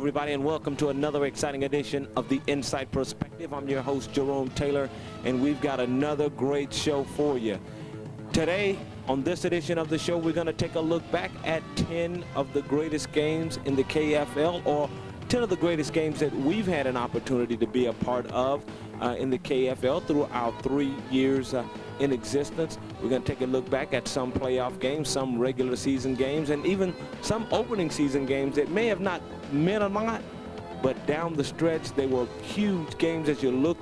everybody, and welcome to another exciting edition of the Inside Perspective. I'm your host, Jerome Taylor, and we've got another great show for you. Today, on this edition of the show, we're going to take a look back at 10 of the greatest games in the KFL, or 10 of the greatest games that we've had an opportunity to be a part of in the KFL through our 3 years in existence. We're going to take a look back at some playoff games, some regular season games, and even some opening season games that may have not meant a lot, but down the stretch, they were huge games as you look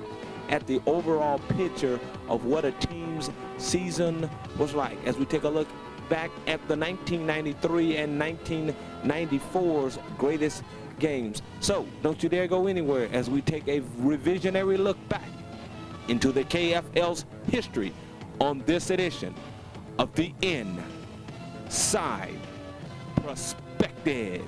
at the overall picture of what a team's season was like. As we take a look back at the 1993 and 1994's greatest games. So don't you dare go anywhere as we take a revisionary look back into the KFL's history on this edition of the Inside Perspective.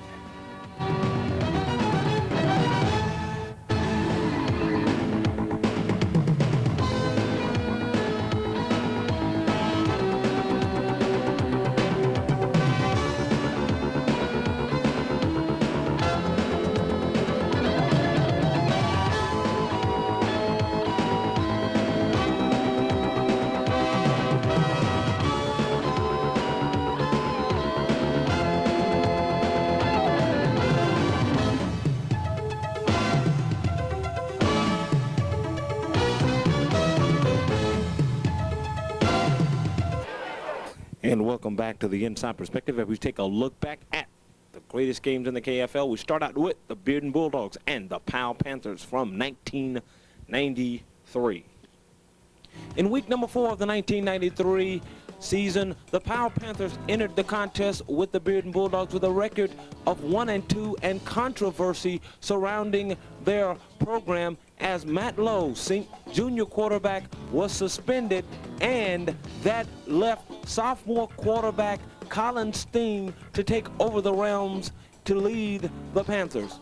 And welcome back to the Inside Perspective as we take a look back at the greatest games in the KFL. We start out with the Bearden Bulldogs and the Powell Panthers from 1993. In week number 4 of the 1993 season, the Powell Panthers entered the contest with the Bearden Bulldogs with a record of 1-2 and controversy surrounding their program as Matt Lowe, junior quarterback, was suspended, and that left sophomore quarterback Colin Steen to take over the realms to lead the Panthers.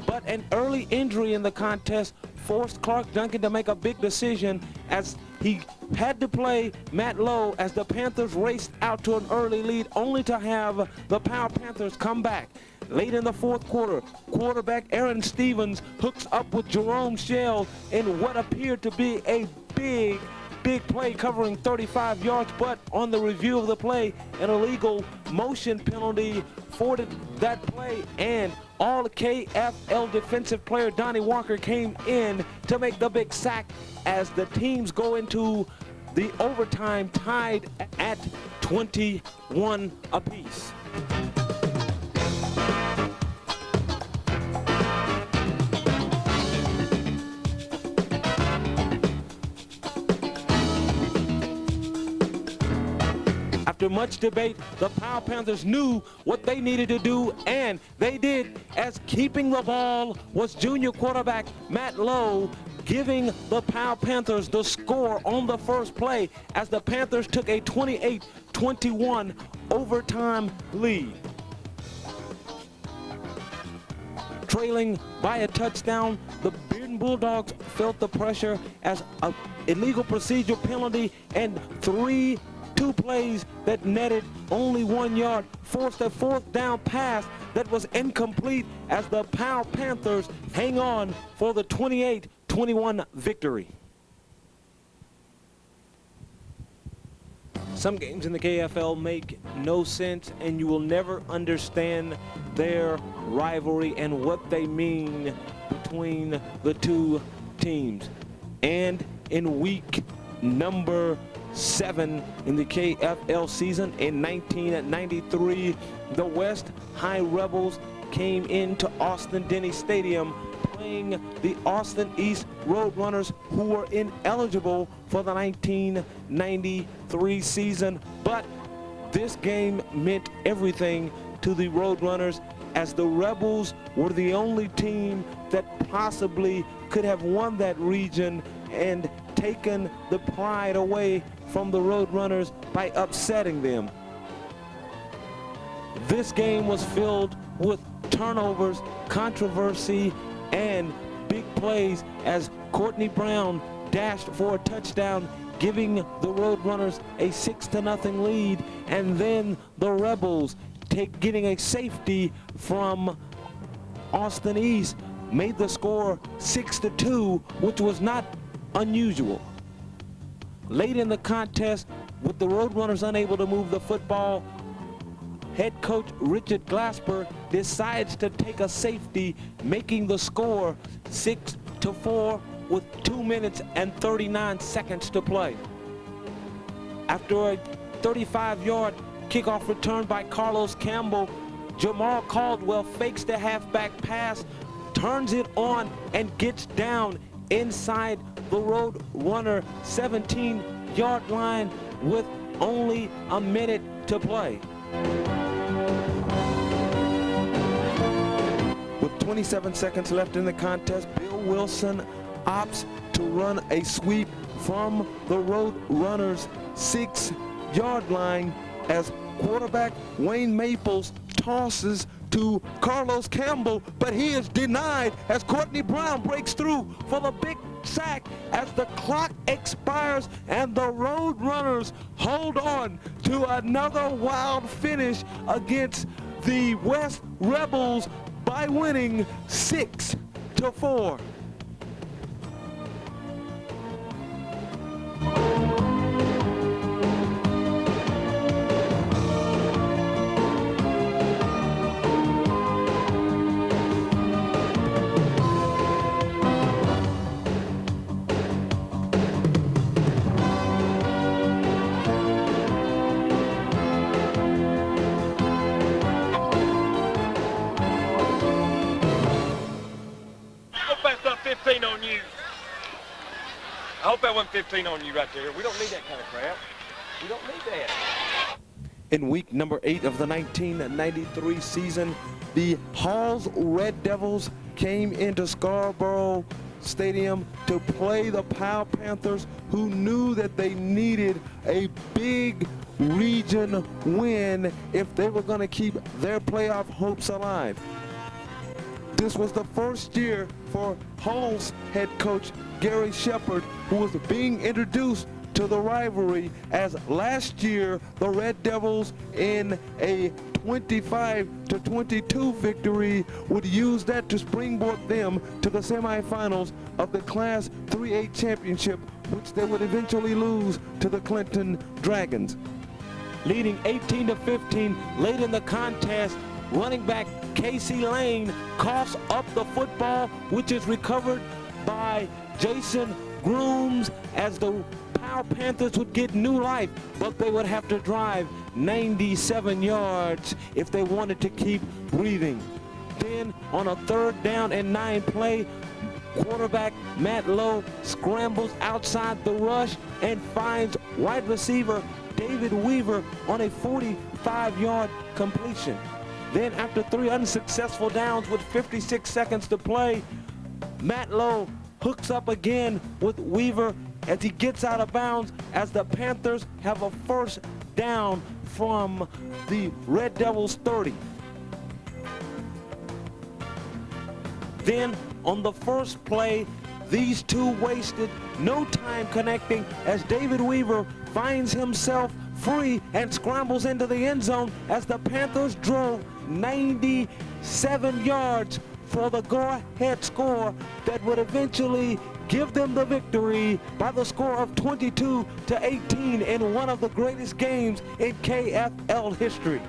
But an early injury in the contest forced Clark Duncan to make a big decision as he had to play Matt Lowe as the Panthers raced out to an early lead, only to have the Powell Panthers come back. Late in the fourth quarter, quarterback Aaron Stevens hooks up with Jerome Taylor in what appeared to be a big play covering 35 yards, but on the review of the play, an illegal motion penalty forwarded that play, and all KFL defensive player Donnie Walker came in to make the big sack as the teams go into the overtime tied at 21 apiece. After much debate, the Powell Panthers knew what they needed to do, and they did, as keeping the ball was junior quarterback Matt Lowe, giving the Powell Panthers the score on the first play as the Panthers took a 28-21 overtime lead. Trailing by a touchdown, the Bearden Bulldogs felt the pressure as an illegal procedure penalty and two plays that netted only 1 yard forced a fourth down pass that was incomplete as the Powell Panthers hang on for the 28-21 victory. Some games in the KFL make no sense, and you will never understand their rivalry and what they mean between the two teams. And in week number 7 in the KFL season in 1993, the West High Rebels came into Austin Denny Stadium playing the Austin East Roadrunners, who were ineligible for the 1993 season. But this game meant everything to the Roadrunners, as the Rebels were the only team that possibly could have won that region and taken the pride away from the Roadrunners by upsetting them. This game was filled with turnovers, controversy, and big plays as Courtney Brown dashed for a touchdown, giving the Roadrunners a 6-0 lead, and then the Rebels getting a safety from Austin East made the score 6-2, which was not unusual. Late in the contest, with the Roadrunners unable to move the football, head coach Richard Glasper decides to take a safety, making the score 6-4 with 2 minutes and 39 seconds to play. After a 35-yard kickoff return by Carlos Campbell, Jamal Caldwell fakes the halfback pass, turns it on, and gets down inside the Roadrunner 17-yard line with only a minute to play. With 27 seconds left in the contest, Bill Wilson opts to run a sweep from the Roadrunners 6-yard line as quarterback Wayne Maples tosses to Carlos Campbell, but he is denied as Courtney Brown breaks through for the big sack as the clock expires and the Roadrunners hold on to another wild finish against the West Rebels by winning 6-4. On you. I hope that wasn't 15 on you right there. We don't need that kind of crap. We don't need that. In week number 8 of the 1993 season, the Halls Red Devils came into Scarborough Stadium to play the Powell Panthers, who knew that they needed a big region win if they were going to keep their playoff hopes alive. This was the first year for Hall's head coach Gary Shepard, who was being introduced to the rivalry, as last year the Red Devils in a 25-22 victory would use that to springboard them to the semifinals of the Class 3A championship, which they would eventually lose to the Clinton Dragons. Leading 18-15 late in the contest, running back Casey Lane coughs up the football, which is recovered by Jason Grooms, as the Powell Panthers would get new life, but they would have to drive 97 yards if they wanted to keep breathing. Then on a 3rd down and 9 play, quarterback Matt Lowe scrambles outside the rush and finds wide receiver David Weaver on a 45-yard completion. Then after 3 unsuccessful downs with 56 seconds to play, Matt Lowe hooks up again with Weaver as he gets out of bounds, as the Panthers have a 1st down from the Red Devils 30. Then on the first play, these two wasted no time connecting as David Weaver finds himself free and scrambles into the end zone as the Panthers drove 97 yards for the go-ahead score that would eventually give them the victory by the score of 22-18 in one of the greatest games in KFL history.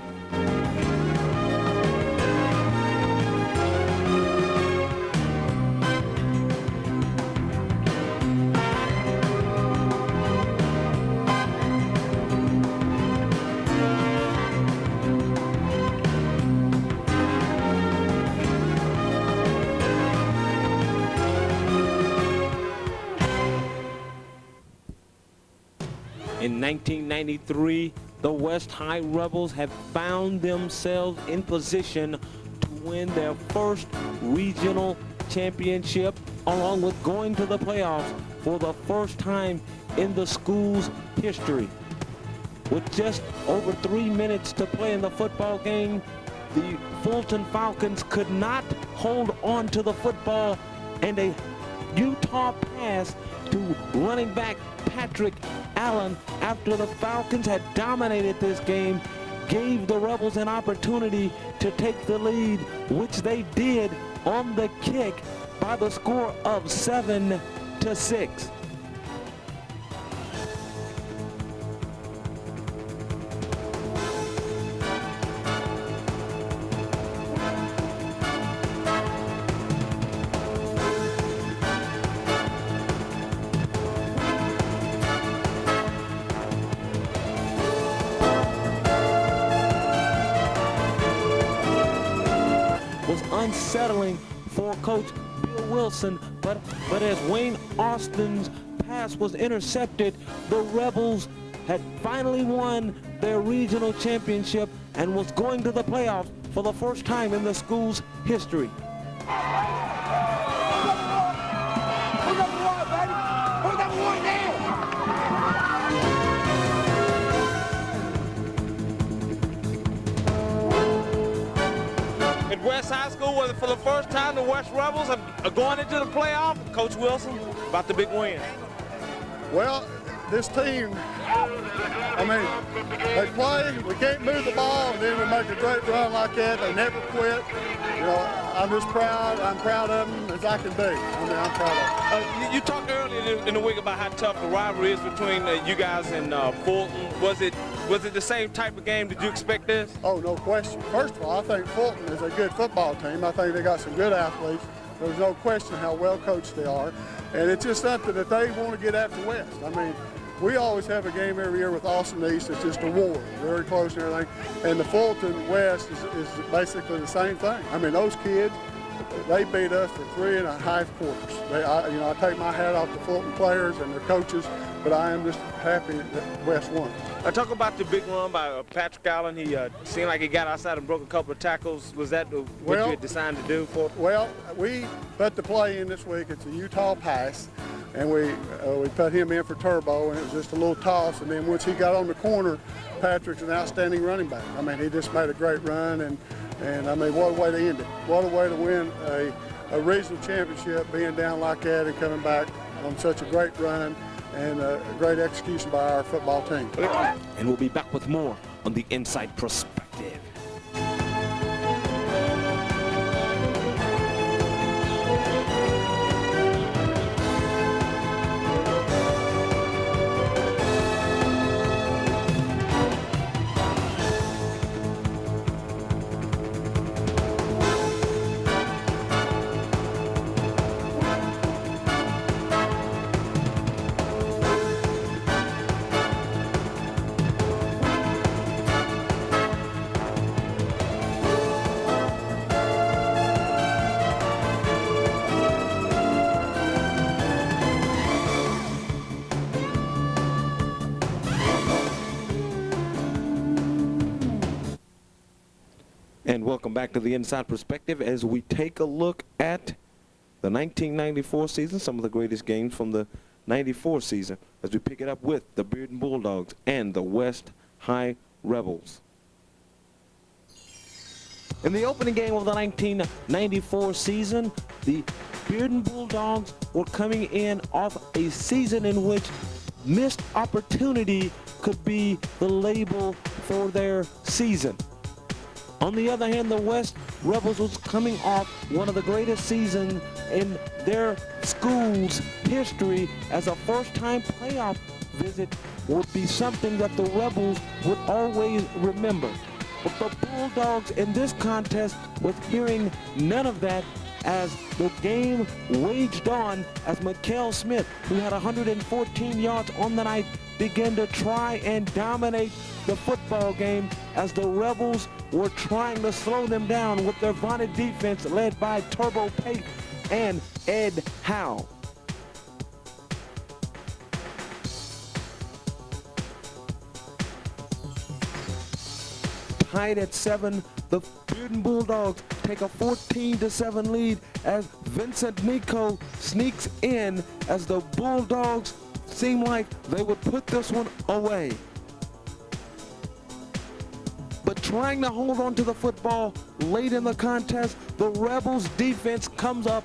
In 1993, the West High Rebels have found themselves in position to win their first regional championship, along with going to the playoffs for the first time in the school's history. With just over 3 minutes to play in the football game, the Fulton Falcons could not hold on to the football, and a Utah pass to running back Patrick Allen, after the Falcons had dominated this game, gave the Rebels an opportunity to take the lead, which they did on the kick by the score of 7-6. Was unsettling for Coach Bill Wilson, but as Wayne Austin's pass was intercepted, the Rebels had finally won their regional championship and was going to the playoffs for the first time in the school's history. West High School, was it for the first time the West Rebels are going into the playoff? Coach Wilson, about the big win. Well, this team, I mean, they play, we can't move the ball, and then we make a great run like that. They never quit. You know, I'm just proud. I'm proud of them as I can be. I mean, I'm proud of them. You talked earlier in the week about how tough the rivalry is between you guys and Fulton. Was it the same type of game? Did you expect this? Oh, no question. First of all, I think Fulton is a good football team. I think they got some good athletes. There's no question how well coached they are. And it's just something that they want to get after West. I mean, we always have a game every year with Austin East. It's just a war, very close and everything. And the Fulton West is basically the same thing. I mean, those kids, they beat us for 3.5 quarters. I take my hat off to Fulton players and their coaches, but I am just happy that West won. I talk about the big run by Patrick Allen. He seemed like he got outside and broke a couple of tackles. Was that what you had decided to do for? Well, we put the play in this week. It's a Utah pass, and we put him in for Turbo, and it was just a little toss. And then once he got on the corner, Patrick's an outstanding running back. I mean, he just made a great run, and I mean, what a way to end it. What a way to win a regional championship, being down like that and coming back on such a great run and a great execution by our football team. And we'll be back with more on the Inside Perspective. And welcome back to the Inside Perspective as we take a look at the 1994 season, some of the greatest games from the 94 season, as we pick it up with the Bearden Bulldogs and the West High Rebels. In the opening game of the 1994 season, the Bearden Bulldogs were coming in off a season in which missed opportunity could be the label for their season. On the other hand, the West Rebels was coming off one of the greatest seasons in their school's history, as a first-time playoff visit would be something that the Rebels would always remember. But the Bulldogs in this contest was hearing none of that, as the game waged on, as Mikael Smith, who had 114 yards on the night, began to try and dominate the football game, as the Rebels were trying to slow them down with their vaunted defense led by Turbo Pate and Ed Howe. Tied at 7, the Bearden Bulldogs take a 14-7 lead as Vincent Nico sneaks in, as the Bulldogs seem like they would put this one away. But trying to hold on to the football late in the contest, the Rebels defense comes up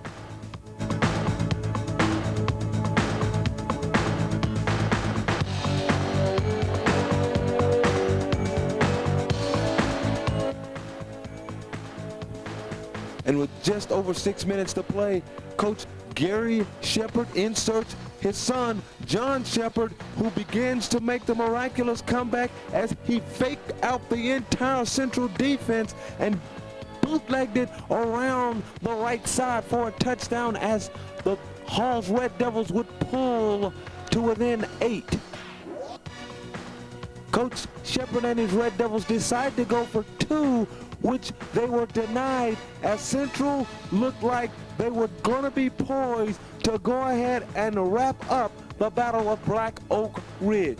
And with just over 6 minutes to play, Coach Gary Shepard inserts his son, John Shepard, who begins to make the miraculous comeback as he faked out the entire Central defense and bootlegged it around the right side for a touchdown as the Hall's Red Devils would pull to within 8. Coach Shepard and his Red Devils decide to go for 2, which they were denied as Central looked like they were going to be poised to go ahead and wrap up the Battle of Black Oak Ridge.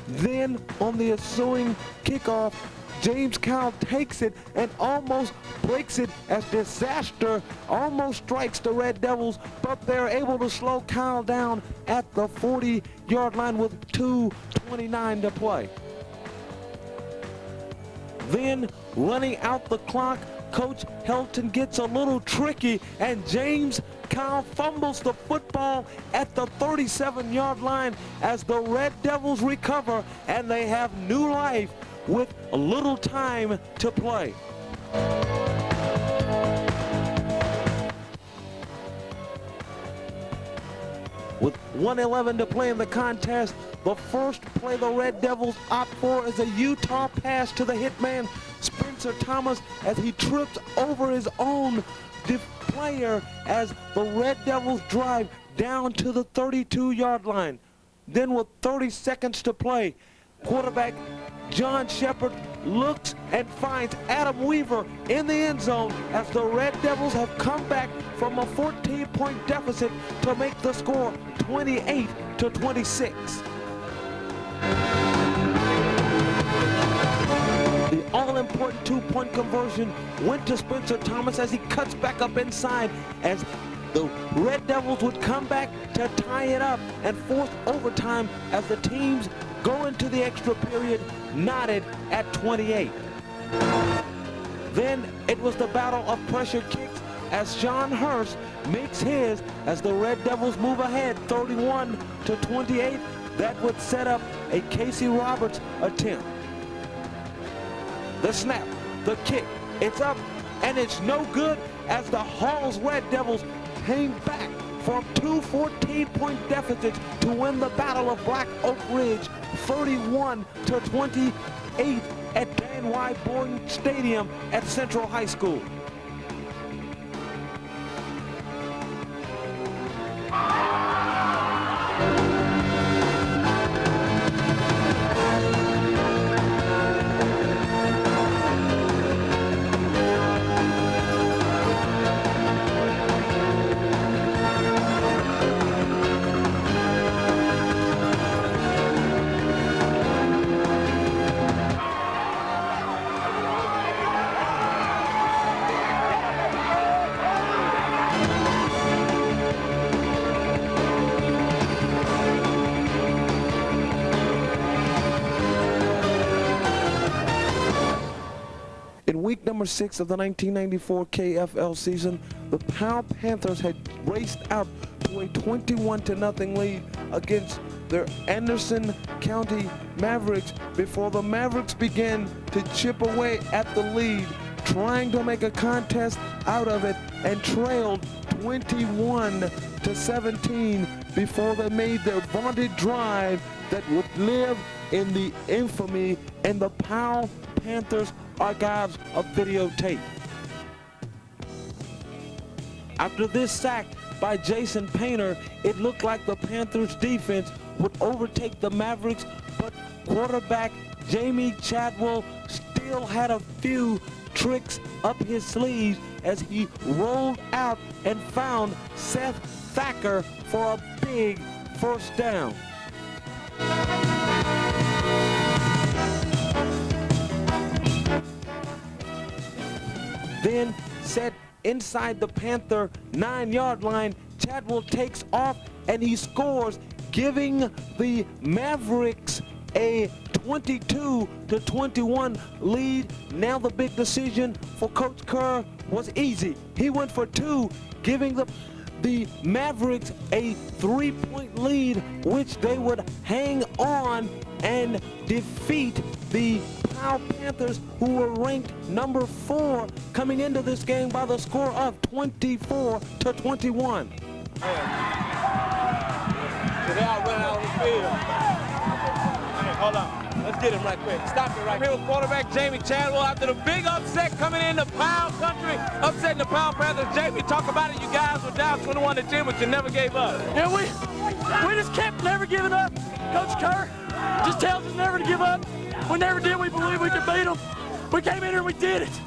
Then on the ensuing kickoff, James Kyle takes it and almost breaks it as disaster almost strikes the Red Devils, but they're able to slow Kyle down at the 40-yard line with 2:29 to play. Then running out the clock, Coach Helton gets a little tricky and James Kyle fumbles the football at the 37-yard line as the Red Devils recover and they have new life with a little time to play. With 1:11 to play in the contest, the first play the Red Devils opt for is a Utah pass to the hitman Spencer Thomas as he trips over his own player as the Red Devils drive down to the 32-yard line. Then with 30 seconds to play, quarterback John Shepard looks and finds Adam Weaver in the end zone as the Red Devils have come back from a 14-point deficit to make the score 28-26. The all-important 2-point conversion went to Spencer Thomas as he cuts back up inside as the Red Devils would come back to tie it up and force overtime as the teams go into the extra period knotted at 28. Then it was the battle of pressure kicks as Sean Hurst makes his as the Red Devils move ahead 31-28. That would set up a Casey Roberts attempt. The snap, the kick, it's up and it's no good as the Hall's Red Devils came back from 2 14-point deficits to win the Battle of Black Oak Ridge 31-28 at Dan Y. Boyden Stadium at Central High School. In week number 6 of the 1994 KFL season, the Powell Panthers had raced out to a 21-0 lead against their Anderson County Mavericks before the Mavericks began to chip away at the lead, trying to make a contest out of it, and trailed 21-17 before they made their vaunted drive that would live in the infamy in the Powell Panthers archives of videotape. After this sack by Jason Painter, it looked like the Panthers defense would overtake the Mavericks, but quarterback Jamie Chadwell still had a few tricks up his sleeves as he rolled out and found Seth Thacker for a big first down. Then set inside the Panther 9-yard line, Chadwell takes off and he scores, giving the Mavericks a 22-21 lead. Now the big decision for Coach Kerr was easy. He went for 2, giving the Mavericks a 3-point lead, which they would hang on and defeat the Powell Panthers, who were ranked number 4 coming into this game by the score of 24-21. So they all running out on the field. Hey, hold on. Let's get him right quick. Stop it right here with quarterback Jamie Chadwell after the big upset coming into Powell country, upsetting the Powell Panthers. Jamie, talk about it. You guys were down 21-10, but you never gave up. Yeah, we just kept never giving up. Coach Kerr just tells us never to give up. We never did. We believed we could beat them. We came in here and we did it.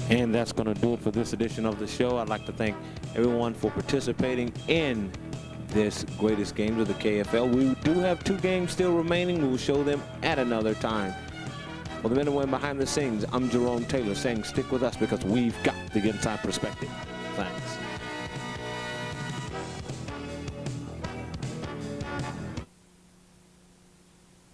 And that's going to do it for this edition of the show. I'd like to thank everyone for participating in this greatest games of the KFL. We do have 2 games still remaining. We will show them at another time. For the men and women behind the scenes, I'm Jerome Taylor saying stick with us because we've got the inside perspective. Thanks.